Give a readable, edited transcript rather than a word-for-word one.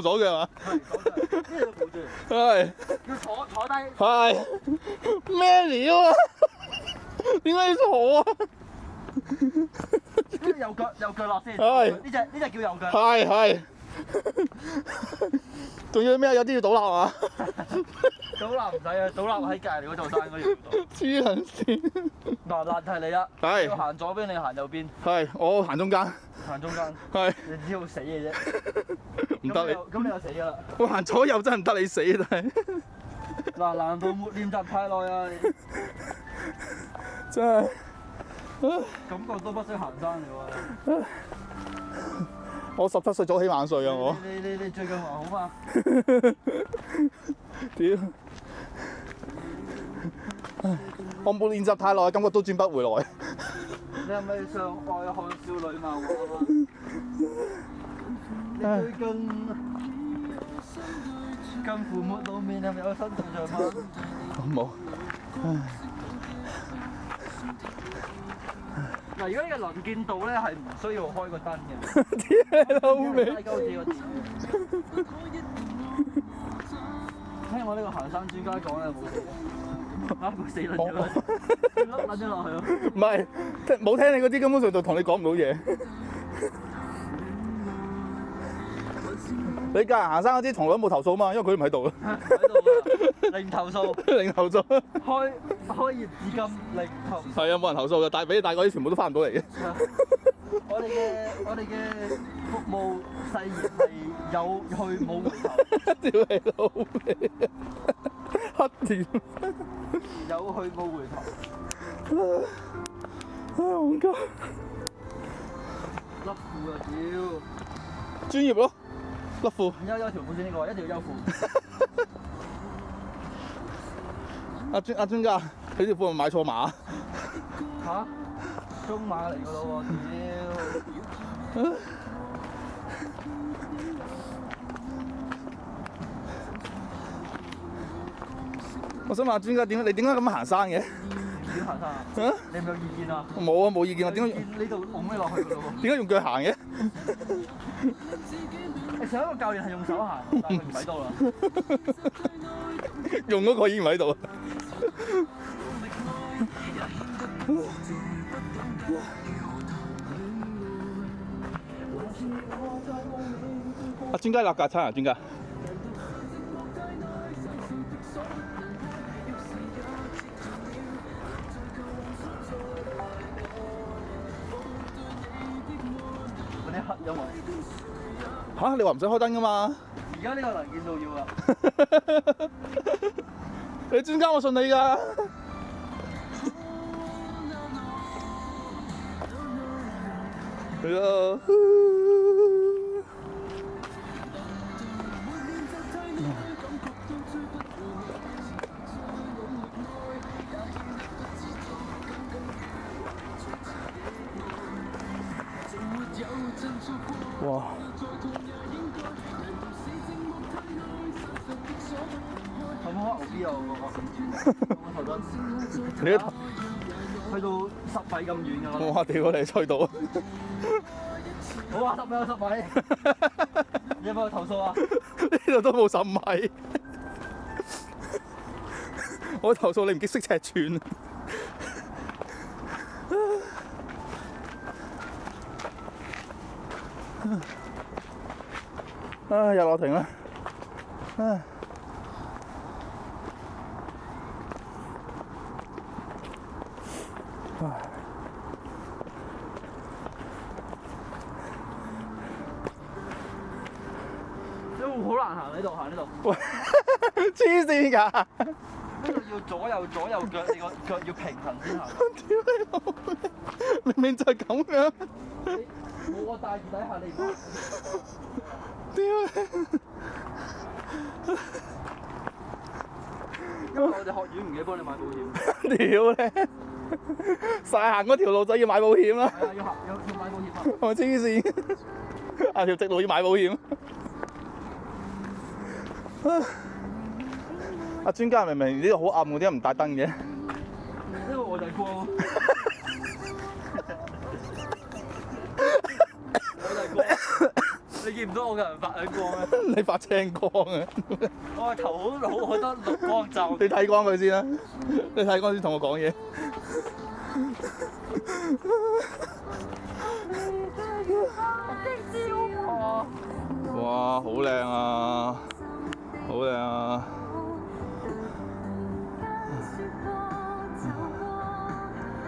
左腳啊？係左腳，呢度要扶住，係要坐低。係咩料啊？點解要坐啊？右腳落先。係呢隻叫右腳。係。仲要咩？有啲要倒立啊！倒立唔使啊，倒立喺隔離嗰座山嗰條度。黐撚線。嗱，難題嚟啦。係要行左邊，你行右邊。係我行中間。行中間。係你只會死嘅啫。唔得你。咁你又死㗎啦。我行左右真係唔得你死啊！真係。嗱，難道沒練習太耐啊？真係。感覺都不識行山嚟喎。我17歲早起晚睡啊！我。你最近還好嗎？屌！我冇練習太耐，感覺都轉不回來。你係咪上愛看少女漫畫啊？你最近乎沒露面，係咪有新動向嗎？冇。嗱，如果呢個能見度咧係唔需要開個燈嘅。屌老味！聽我呢個行山專家講咧，冇事嘅。佢死撚咗啦，佢碌撚咗落去咯。唔係，冇聽你嗰啲根本上就同你講唔到嘢。你隔人行山嗰啲從來都冇投訴嘛，因為佢唔喺度啊。喺度啊，零投訴。零投訴。開業至今零投訴。係啊，冇人投訴嘅，俾你帶嗰啲全部都翻唔到嚟嘅。我哋嘅服務誓言係有去冇回頭。屌你老味！黑點？有去冇回頭。戇鳩！甩褲啊屌！專業咯，甩褲。有條褲先呢個，一定要休褲。阿專家，你條褲係咪買錯碼？嚇？中碼嚟㗎咯喎，屌！我想問下專家你點解咁行山嘅？點行山啊？你有冇意見啊？冇啊，冇意見啊。點解呢度拱你落去㗎咯喎？點解用腳行嘅？上一個教練係用手行，但係佢唔喺度啦。用嗰個已經唔喺度。阿專家立架撐啊，專家。嗰啲黑因為嚇！你話唔使開燈噶嘛？而家呢個能見度要啊！你專家我信你㗎。係啊。哇！咁可牛 B 又頭燈，你都去到10米咁遠㗎啦。哇！屌你吹到啊！好啊，10米有10米。你有冇去投訴啊？呢度都冇10米。我投訴你唔識尺寸。唉，又落停啦。唉。都好難行呢度，行呢度。喂，黐線㗎！呢度要左右腳，你個腳要平衡先行。屌你老味！明明就係咁樣。冇我大字底下你唔得。屌你！因為我哋學院唔記得幫你買保險。屌你！曬行嗰條路就要買保險啦。係啊，要買保險啊！我黐線！啊條直路要買保險。阿專家明明呢度好暗，點解唔帶燈嘅？因為我就係光。我就係光。你見唔到我個人發緊光咩？你發青光啊！我個頭好多綠光罩。你睇光佢先啦，你睇光先同我講嘢。哇，好靚啊！好靚啊！